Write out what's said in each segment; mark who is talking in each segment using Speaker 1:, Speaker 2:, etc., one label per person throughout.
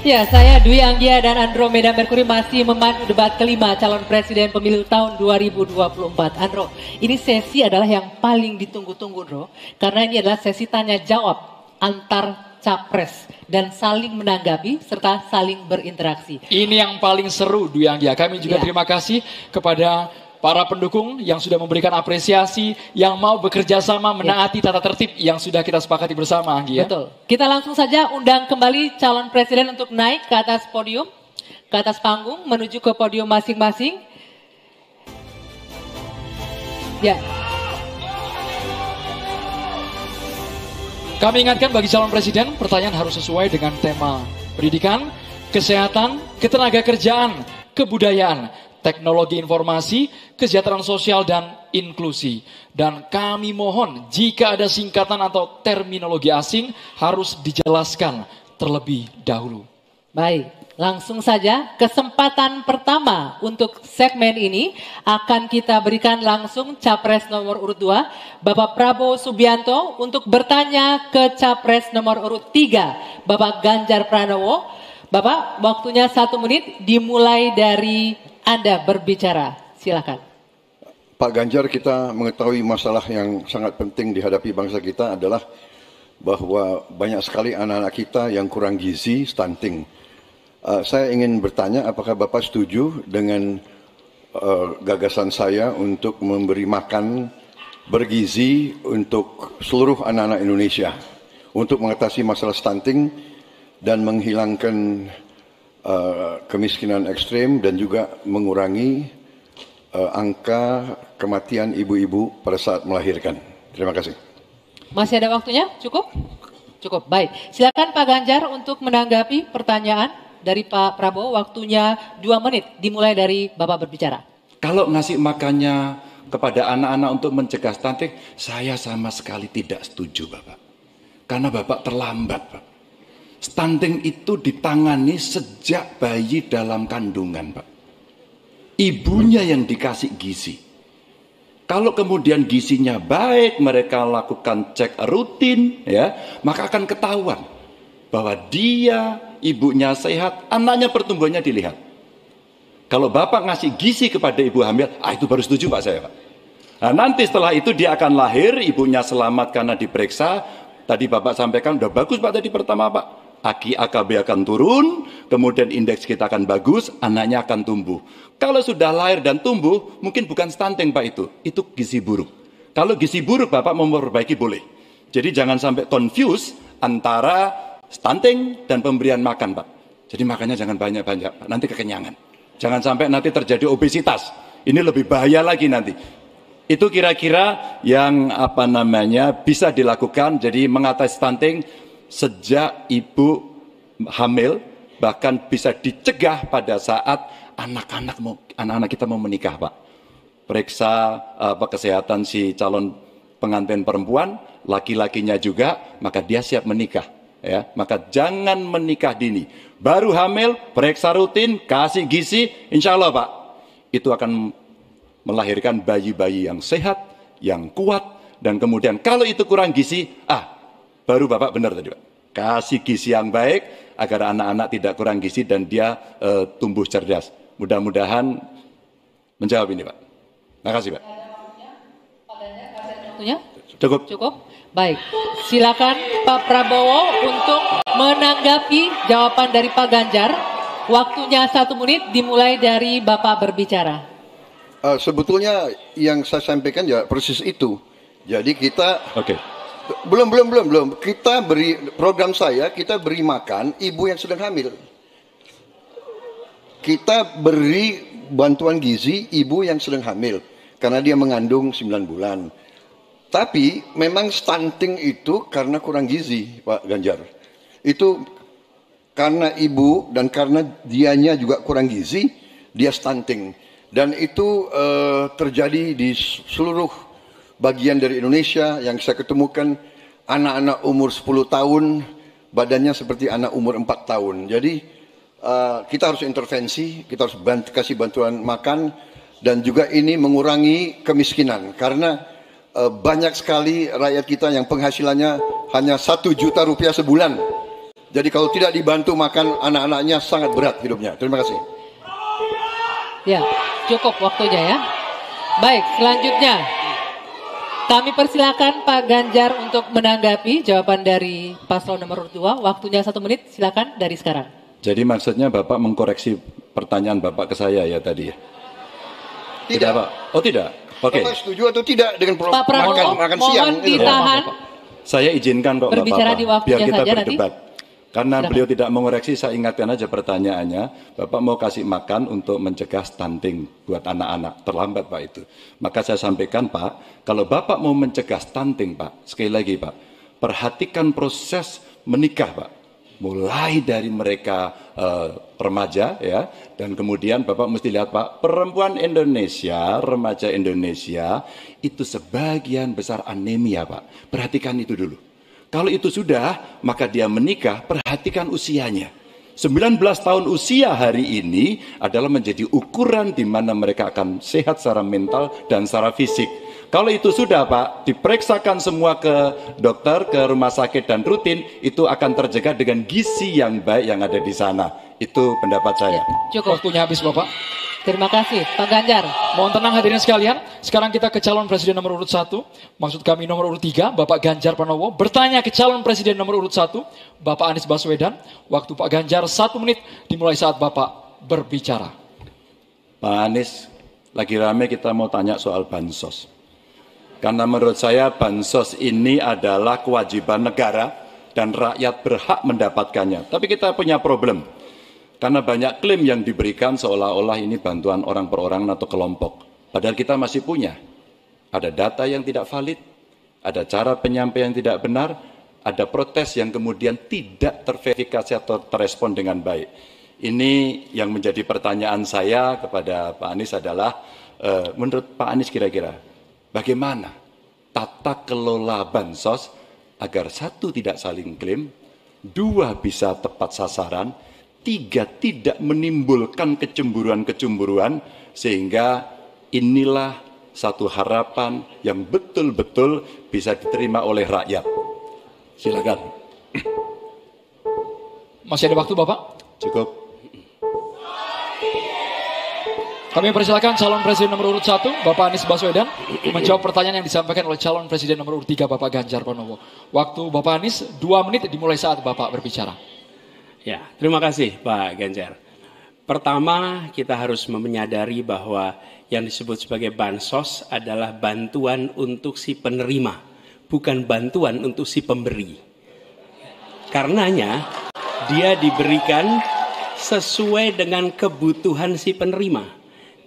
Speaker 1: Ya, saya Dwi Anggia dan Andromeda Mercury masih memandu debat kelima calon presiden pemilu tahun 2024. Andro, ini sesi adalah yang paling ditunggu-tunggu, Andro, karena ini adalah sesi tanya jawab antar capres dan saling menanggapi serta saling berinteraksi.
Speaker 2: Ini yang paling seru, Dwi Anggia. Kami juga terima kasih kepada para pendukung yang sudah memberikan apresiasi, yang mau bekerja sama menaati tata tertib yang sudah kita sepakati bersama, Anggi.
Speaker 1: Betul. Kita langsung saja undang kembali calon presiden untuk naik ke atas podium, ke atas panggung, menuju ke podium masing-masing. Ya.
Speaker 2: Kami ingatkan bagi calon presiden, pertanyaan harus sesuai dengan tema pendidikan, kesehatan, ketenagakerjaan, kebudayaan, teknologi informasi, kesejahteraan sosial, dan inklusi. Dan kami mohon jika ada singkatan atau terminologi asing harus dijelaskan terlebih dahulu.
Speaker 1: Baik, langsung saja kesempatan pertama untuk segmen ini akan kita berikan langsung Capres nomor urut 2, Bapak Prabowo Subianto, untuk bertanya ke Capres nomor urut 3, Bapak Ganjar Pranowo. Bapak, waktunya 1 menit dimulai dari Anda berbicara, silakan.
Speaker 3: Pak Ganjar, kita mengetahui masalah yang sangat penting dihadapi bangsa kita adalah bahwa banyak sekali anak-anak kita yang kurang gizi, stunting. Saya ingin bertanya, apakah Bapak setuju dengan gagasan saya untuk memberi makan bergizi untuk seluruh anak-anak Indonesia untuk mengatasi masalah stunting dan menghilangkan kemiskinan ekstrem dan juga mengurangi angka kematian ibu-ibu pada saat melahirkan. Terima kasih.
Speaker 1: Masih ada waktunya? Cukup? Cukup, baik. Silakan Pak Ganjar untuk menanggapi pertanyaan dari Pak Prabowo. Waktunya 2 menit, dimulai dari Bapak berbicara.
Speaker 4: Kalau ngasih makannya kepada anak-anak untuk mencegah stunting, saya sama sekali tidak setuju, Bapak. Karena Bapak terlambat, Pak. Stunting itu ditangani sejak bayi dalam kandungan, Pak. Ibunya yang dikasih gizi. Kalau kemudian gizinya baik, mereka lakukan cek rutin, ya, maka akan ketahuan bahwa dia, ibunya sehat, anaknya pertumbuhannya dilihat. Kalau Bapak ngasih gizi kepada ibu hamil, itu baru setuju Pak saya, Pak. Nah, nanti setelah itu dia akan lahir, ibunya selamat karena diperiksa. Tadi Bapak sampaikan, udah bagus Pak tadi pertama Pak. AKB akan turun, kemudian indeks kita akan bagus, anaknya akan tumbuh. Kalau sudah lahir dan tumbuh, mungkin bukan stunting Pak itu gizi buruk. Kalau gizi buruk Bapak mau memperbaiki boleh. Jadi jangan sampai confuse antara stunting dan pemberian makan Pak. Jadi makannya jangan banyak-banyak Pak, nanti kekenyangan. Jangan sampai nanti terjadi obesitas, ini lebih bahaya lagi nanti. Itu kira-kira yang bisa dilakukan, jadi mengatasi stunting sejak ibu hamil, bahkan bisa dicegah pada saat anak-anak kita mau menikah, Pak. Periksa kesehatan si calon pengantin perempuan, laki-lakinya juga, maka dia siap menikah. Ya, maka jangan menikah dini. Baru hamil, periksa rutin, kasih gizi, insya Allah Pak, itu akan melahirkan bayi-bayi yang sehat, yang kuat, dan kemudian kalau itu kurang gizi, baru Bapak benar tadi Pak. Kasih gizi yang baik agar anak-anak tidak kurang gizi dan dia tumbuh cerdas. Mudah-mudahan menjawab ini Pak. Terima kasih Pak.
Speaker 1: Waktunya?
Speaker 4: Cukup.
Speaker 1: Cukup. Baik, silakan Pak Prabowo untuk menanggapi jawaban dari Pak Ganjar. Waktunya 1 menit dimulai dari Bapak berbicara.
Speaker 3: Sebetulnya yang saya sampaikan ya persis itu. Jadi kita belum. Kita beri program kita beri makan ibu yang sedang hamil. Kita beri bantuan gizi ibu yang sedang hamil karena dia mengandung 9 bulan. Tapi memang stunting itu karena kurang gizi, Pak Ganjar. Itu karena ibu dan karena dianya juga kurang gizi, dia stunting. Dan itu terjadi di seluruh bagian dari Indonesia yang saya ketemukan anak-anak umur 10 tahun, badannya seperti anak umur 4 tahun. Jadi kita harus intervensi, kita harus kasih bantuan makan, dan juga ini mengurangi kemiskinan. Karena banyak sekali rakyat kita yang penghasilannya hanya 1 juta rupiah sebulan. Jadi kalau tidak dibantu makan anak-anaknya sangat berat hidupnya. Terima kasih.
Speaker 1: Ya, cukup waktunya ya. Baik, selanjutnya kami persilakan Pak Ganjar untuk menanggapi jawaban dari paslon nomor 2. Waktunya 1 menit, silakan dari sekarang.
Speaker 4: Jadi maksudnya Bapak mengkoreksi pertanyaan Bapak ke saya ya tadi ya? Tidak Pak? Oh tidak? Oke.
Speaker 3: Bapak setuju atau tidak dengan
Speaker 1: Pak Prabowo,
Speaker 3: makan siang?
Speaker 1: mohon ditahan.
Speaker 4: Saya izinkan kok
Speaker 1: Berbicara
Speaker 4: Bapak,
Speaker 1: di waktunya
Speaker 4: biar kita
Speaker 1: saja
Speaker 4: berdebat.
Speaker 1: nanti.
Speaker 4: Karena
Speaker 1: Silakan.
Speaker 4: beliau tidak mengoreksi, saya ingatkan aja pertanyaannya. Bapak mau kasih makan untuk mencegah stunting buat anak-anak. Terlambat Pak itu. Maka saya sampaikan Pak, kalau Bapak mau mencegah stunting Pak, sekali lagi Pak, perhatikan proses menikah Pak. Mulai dari mereka remaja ya, dan kemudian Bapak mesti lihat Pak, perempuan Indonesia, remaja Indonesia itu sebagian besar anemia Pak. Perhatikan itu dulu. Kalau itu sudah, maka dia menikah, perhatikan usianya. 19 tahun usia hari ini adalah menjadi ukuran di mana mereka akan sehat secara mental dan secara fisik. Kalau itu sudah Pak, diperiksakan semua ke dokter, ke rumah sakit dan rutin, itu akan terjaga dengan gizi yang baik yang ada di sana. Itu pendapat saya.
Speaker 1: Cukup.
Speaker 2: Waktunya habis Bapak.
Speaker 1: Terima kasih Pak Ganjar.
Speaker 2: Mohon tenang hadirin sekalian. Sekarang kita ke calon presiden nomor urut 1. Maksud kami nomor urut 3, Bapak Ganjar Pranowo. Bertanya ke calon presiden nomor urut 1, Bapak Anies Baswedan. Waktu Pak Ganjar 1 menit dimulai saat Bapak berbicara.
Speaker 4: Pak Anies, lagi rame kita mau tanya soal bansos. Karena menurut saya bansos ini adalah kewajiban negara dan rakyat berhak mendapatkannya. Tapi kita punya problem. Karena banyak klaim yang diberikan seolah-olah ini bantuan orang per orang atau kelompok. Padahal kita masih punya. Ada data yang tidak valid, ada cara penyampaian yang tidak benar, ada protes yang kemudian tidak terverifikasi atau terrespon dengan baik. Ini yang menjadi pertanyaan saya kepada Pak Anies adalah, menurut Pak Anies kira-kira, bagaimana tata kelola bansos agar 1, tidak saling klaim, 2, bisa tepat sasaran, 3, tidak menimbulkan kecemburuan-kecemburuan, sehingga inilah satu harapan yang betul-betul bisa diterima oleh rakyat. Silakan.
Speaker 2: Masih ada waktu Bapak?
Speaker 4: Cukup.
Speaker 2: Kami persilakan calon presiden nomor urut 1, Bapak Anies Baswedan, menjawab pertanyaan yang disampaikan oleh calon presiden nomor urut 3, Bapak Ganjar Pranowo. Waktu Bapak Anies 2 menit dimulai saat Bapak berbicara.
Speaker 5: Ya, terima kasih Pak Ganjar. Pertama, kita harus menyadari bahwa yang disebut sebagai bansos adalah bantuan untuk si penerima, bukan bantuan untuk si pemberi. Karenanya, dia diberikan sesuai dengan kebutuhan si penerima.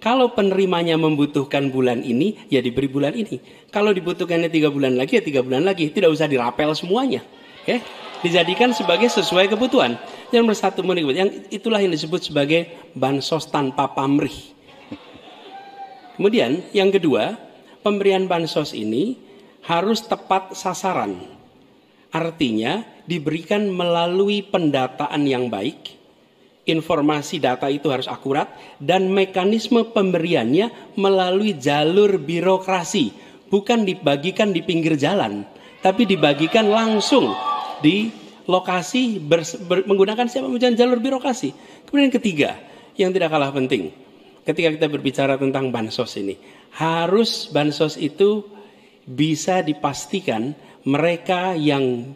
Speaker 5: Kalau penerimanya membutuhkan bulan ini, ya diberi bulan ini. Kalau dibutuhkannya 3 bulan lagi, ya 3 bulan lagi. Tidak usah dirapel semuanya. Oke? Dijadikan sebagai sesuai kebutuhan. Yang nomor 1 yang itulah yang disebut sebagai bansos tanpa pamrih. Kemudian yang kedua, pemberian bansos ini harus tepat sasaran. Artinya diberikan melalui pendataan yang baik, informasi data itu harus akurat, dan mekanisme pemberiannya melalui jalur birokrasi, bukan dibagikan di pinggir jalan, tapi dibagikan langsung di lokasi menggunakan jalur birokrasi. Kemudian yang ketiga, yang tidak kalah penting, ketika kita berbicara tentang bansos ini, harus bansos itu bisa dipastikan mereka yang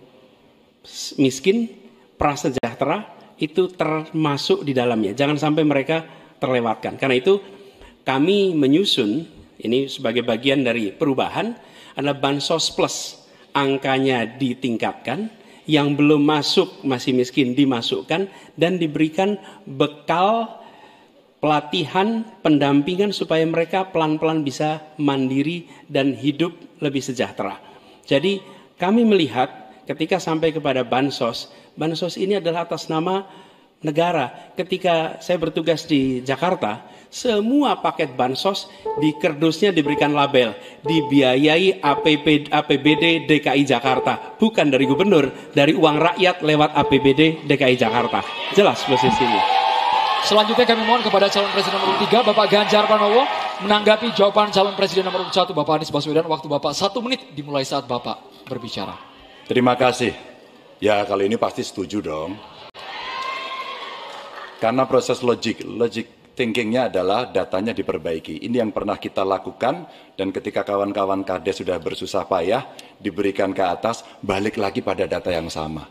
Speaker 5: miskin, prasejahtera itu termasuk di dalamnya. Jangan sampai mereka terlewatkan. Karena itu kami menyusun ini sebagai bagian dari perubahan adalah bansos plus, angkanya ditingkatkan. Yang belum masuk masih miskin dimasukkan dan diberikan bekal pelatihan, pendampingan supaya mereka pelan-pelan bisa mandiri dan hidup lebih sejahtera. Jadi kami melihat ketika sampai kepada bansos, bansos ini adalah atas nama negara. Ketika saya bertugas di Jakarta, semua paket bansos di kerdusnya diberikan label dibiayai APBD DKI Jakarta, bukan dari gubernur, dari uang rakyat lewat APBD DKI Jakarta. Jelas posisinya.
Speaker 2: Selanjutnya kami mohon kepada calon presiden nomor 3, Bapak Ganjar Pranowo, menanggapi jawaban calon presiden nomor 1, Bapak Anies Baswedan. Waktu Bapak 1 menit dimulai saat Bapak berbicara.
Speaker 4: Terima kasih. Ya kalau ini pasti setuju dong. Karena proses logic thinkingnya adalah datanya diperbaiki. Ini yang pernah kita lakukan dan ketika kawan-kawan Kades sudah bersusah payah diberikan ke atas, balik lagi pada data yang sama.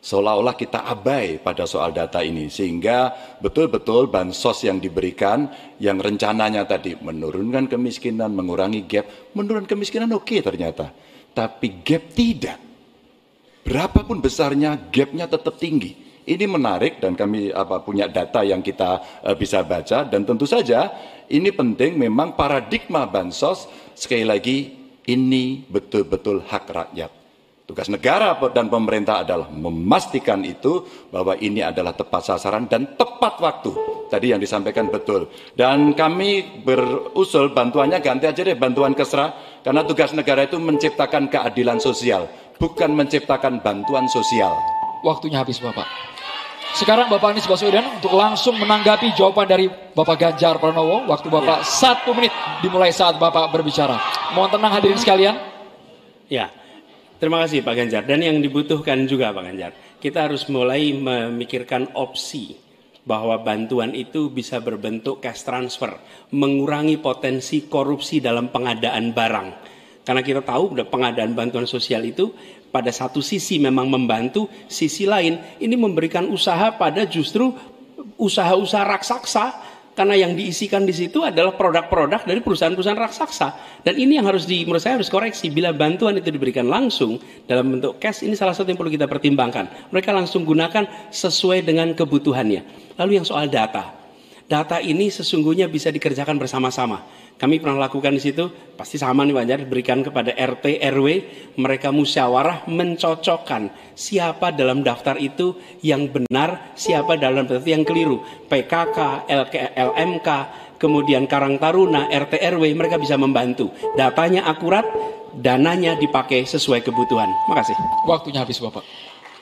Speaker 4: Seolah-olah kita abai pada soal data ini sehingga betul-betul bansos yang diberikan yang rencananya tadi menurunkan kemiskinan, mengurangi gap, menurunkan kemiskinan oke ternyata. Tapi gap tidak. Berapapun besarnya gapnya tetap tinggi. Ini menarik dan kami punya data yang kita bisa baca dan tentu saja ini penting memang paradigma bansos sekali lagi ini betul-betul hak rakyat. Tugas negara dan pemerintah adalah memastikan itu bahwa ini adalah tepat sasaran dan tepat waktu. Tadi yang disampaikan betul. Dan kami berusul bantuannya ganti aja deh bantuan kesra karena tugas negara itu menciptakan keadilan sosial, bukan menciptakan bantuan sosial.
Speaker 2: Waktunya habis Bapak. Sekarang Bapak Anies Baswedan untuk langsung menanggapi jawaban dari Bapak Ganjar Pranowo. Waktu Bapak 1 menit dimulai saat Bapak berbicara. Mohon tenang hadirin sekalian.
Speaker 5: Ya, terima kasih Pak Ganjar. Dan yang dibutuhkan juga Pak Ganjar, kita harus mulai memikirkan opsi bahwa bantuan itu bisa berbentuk cash transfer, mengurangi potensi korupsi dalam pengadaan barang. Karena kita tahu pengadaan bantuan sosial itu pada satu sisi memang membantu, sisi lain ini memberikan usaha pada justru usaha-usaha raksasa karena yang diisikan di situ adalah produk-produk dari perusahaan-perusahaan raksasa. Dan ini yang menurut saya harus koreksi. Bila bantuan itu diberikan langsung dalam bentuk cash, ini salah satu yang perlu kita pertimbangkan. Mereka langsung gunakan sesuai dengan kebutuhannya. Lalu yang soal data. Data ini sesungguhnya bisa dikerjakan bersama-sama. Kami pernah lakukan di situ, pasti sama nih Pak Ganjar, diberikan kepada RT, RW, mereka musyawarah mencocokkan siapa dalam daftar itu yang benar, siapa dalam daftar itu yang keliru. PKK, LMK, kemudian Karang Taruna, RT, RW, mereka bisa membantu. Datanya akurat, dananya dipakai sesuai kebutuhan. Makasih.
Speaker 2: Waktunya habis Bapak.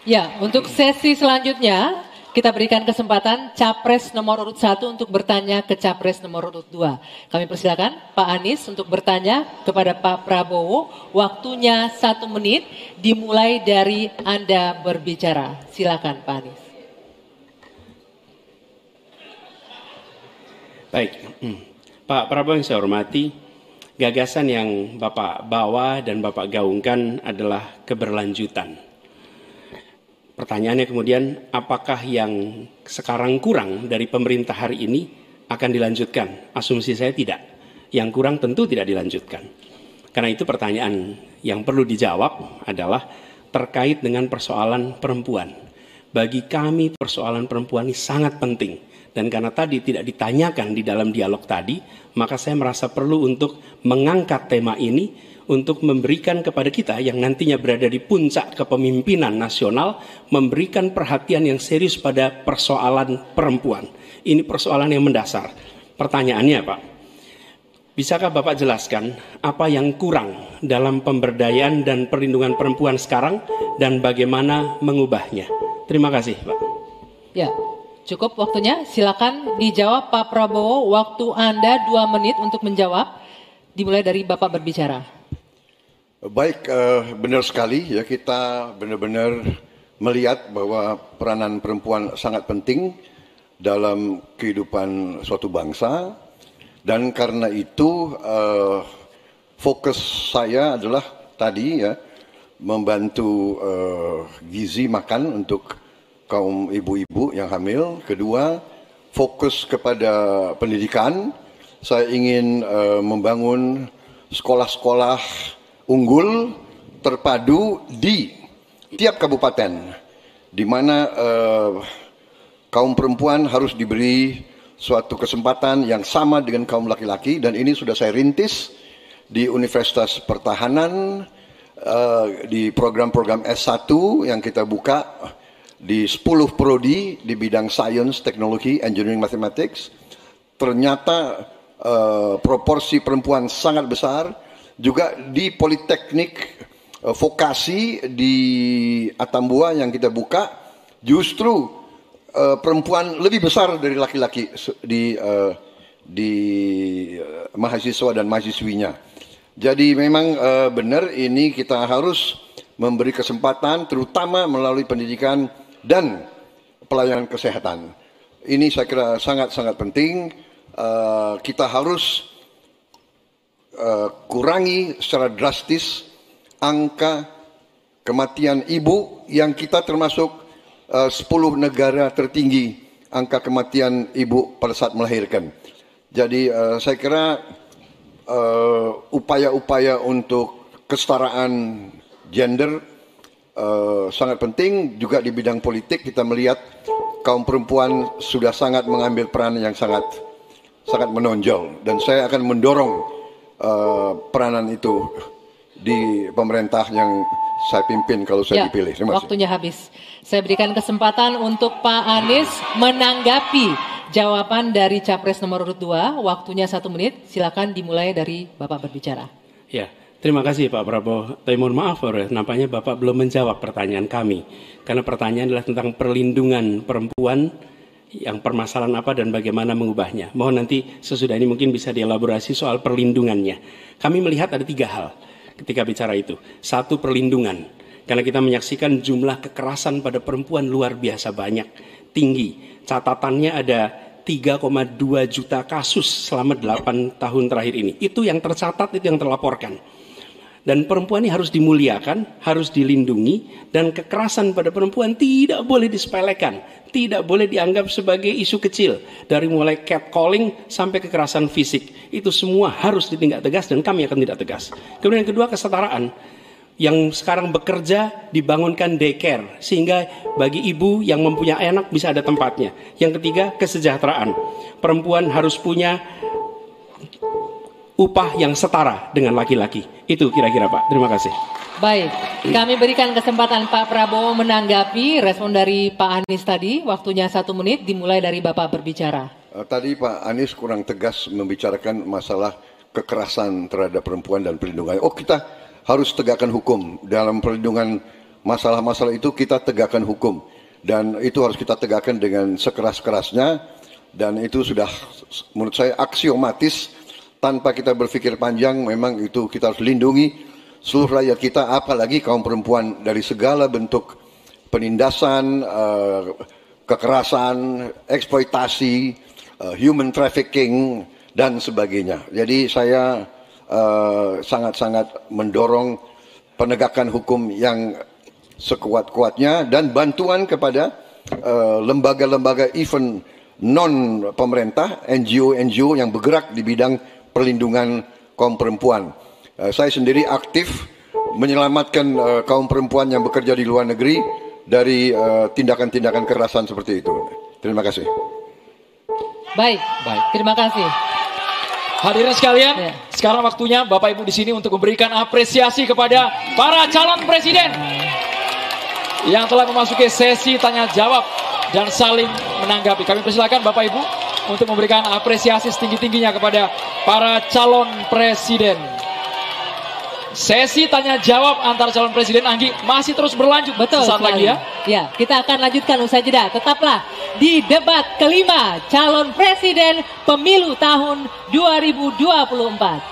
Speaker 1: Ya, untuk sesi selanjutnya kita berikan kesempatan Capres nomor urut 1 untuk bertanya ke Capres nomor urut 2. Kami persilakan Pak Anies untuk bertanya kepada Pak Prabowo. Waktunya 1 menit dimulai dari Anda berbicara. Silakan Pak Anies.
Speaker 5: Baik, Pak Prabowo yang saya hormati, gagasan yang Bapak bawa dan Bapak gaungkan adalah keberlanjutan. Pertanyaannya kemudian, apakah yang sekarang kurang dari pemerintah hari ini akan dilanjutkan? Asumsi saya tidak. Yang kurang tentu tidak dilanjutkan. Karena itu pertanyaan yang perlu dijawab adalah terkait dengan persoalan perempuan. Bagi kami persoalan perempuan ini sangat penting. Dan karena tadi tidak ditanyakan di dalam dialog tadi, maka saya merasa perlu untuk mengangkat tema ini untuk memberikan kepada kita yang nantinya berada di puncak kepemimpinan nasional, memberikan perhatian yang serius pada persoalan perempuan. Ini persoalan yang mendasar. Pertanyaannya Pak, bisakah Bapak jelaskan apa yang kurang dalam pemberdayaan dan perlindungan perempuan sekarang dan bagaimana mengubahnya? Terima kasih Pak.
Speaker 1: Ya, cukup waktunya. Silakan dijawab Pak Prabowo. Waktu Anda 2 menit untuk menjawab. Dimulai dari Bapak berbicara.
Speaker 3: Baik, benar sekali ya, kita benar-benar melihat bahwa peranan perempuan sangat penting dalam kehidupan suatu bangsa dan karena itu fokus saya adalah tadi ya membantu gizi makan untuk kaum ibu-ibu yang hamil. Kedua, fokus kepada pendidikan. Saya ingin membangun sekolah-sekolah unggul terpadu di tiap kabupaten di mana kaum perempuan harus diberi suatu kesempatan yang sama dengan kaum laki-laki dan ini sudah saya rintis di Universitas Pertahanan di program-program S1 yang kita buka di 10 prodi di bidang Science, Technology, Engineering, Mathematics. Ternyata proporsi perempuan sangat besar. Juga di Politeknik Vokasi di Atambua yang kita buka, justru perempuan lebih besar dari laki-laki di mahasiswa dan mahasiswinya. Jadi memang benar ini kita harus memberi kesempatan terutama melalui pendidikan dan pelayanan kesehatan. Ini saya kira sangat-sangat penting. Kita harus kurangi secara drastis angka kematian ibu yang kita termasuk 10 negara tertinggi angka kematian ibu pada saat melahirkan. Jadi saya kira upaya-upaya untuk kesetaraan gender sangat penting. Juga di bidang politik kita melihat kaum perempuan sudah sangat mengambil peran yang sangat menonjol, dan saya akan mendorong peranan itu di pemerintah yang saya pimpin kalau saya dipilih. Terima kasih.
Speaker 1: Waktunya habis. Saya berikan kesempatan untuk Pak Anies menanggapi jawaban dari Capres nomor urut 2. Waktunya 1 menit. Silakan dimulai dari Bapak berbicara.
Speaker 5: Ya, terima kasih Pak Prabowo. Tapi mohon maaf, nampaknya Bapak belum menjawab pertanyaan kami. Karena pertanyaan adalah tentang perlindungan perempuan, yang permasalahan apa dan bagaimana mengubahnya. Mohon nanti sesudah ini mungkin bisa dielaborasi soal perlindungannya. Kami melihat ada 3 hal ketika bicara itu. 1, perlindungan. Karena kita menyaksikan jumlah kekerasan pada perempuan luar biasa banyak, tinggi. Catatannya ada 3,2 juta kasus selama 8 tahun terakhir ini. Itu yang tercatat, itu yang terlaporkan. Dan perempuan ini harus dimuliakan, harus dilindungi, dan kekerasan pada perempuan tidak boleh disepelekan, tidak boleh dianggap sebagai isu kecil. Dari mulai catcalling sampai kekerasan fisik, itu semua harus ditindak tegas dan kami akan tindak tegas. Kemudian yang kedua, kesetaraan. Yang sekarang bekerja dibangunkan daycare, sehingga bagi ibu yang mempunyai anak bisa ada tempatnya. Yang ketiga, kesejahteraan. Perempuan harus punya upah yang setara dengan laki-laki. Itu kira-kira Pak. Terima kasih.
Speaker 1: Baik, kami berikan kesempatan Pak Prabowo menanggapi respon dari Pak Anies tadi. Waktunya 1 menit, dimulai dari Bapak berbicara.
Speaker 3: Tadi Pak Anies kurang tegas membicarakan masalah kekerasan terhadap perempuan dan perlindungan. Oh, kita harus tegakkan hukum. Dalam perlindungan masalah-masalah itu kita tegakkan hukum. Dan itu harus kita tegakkan dengan sekeras-kerasnya. Dan itu sudah menurut saya aksiomatis. Tanpa kita berpikir panjang, memang itu kita harus lindungi seluruh rakyat kita, apalagi kaum perempuan dari segala bentuk penindasan, kekerasan, eksploitasi, human trafficking, dan sebagainya. Jadi saya sangat-sangat mendorong penegakan hukum yang sekuat-kuatnya dan bantuan kepada lembaga-lembaga event non pemerintah, NGO-NGO yang bergerak di bidang perlindungan kaum perempuan. Saya sendiri aktif menyelamatkan kaum perempuan yang bekerja di luar negeri dari tindakan-tindakan kekerasan seperti itu. Terima kasih.
Speaker 1: Baik. Terima kasih.
Speaker 2: Hadirin sekalian, sekarang waktunya Bapak Ibu di sini untuk memberikan apresiasi kepada para calon presiden yang telah memasuki sesi tanya jawab dan saling menanggapi. Kami persilakan Bapak Ibu untuk memberikan apresiasi setinggi-tingginya kepada para calon presiden. Sesi tanya jawab antar calon presiden, Anggi, masih terus berlanjut.
Speaker 1: Betul
Speaker 2: sesaat lagi ya.
Speaker 1: Ya, kita akan lanjutkan usai jeda. Tetaplah di debat kelima calon presiden pemilu tahun 2024.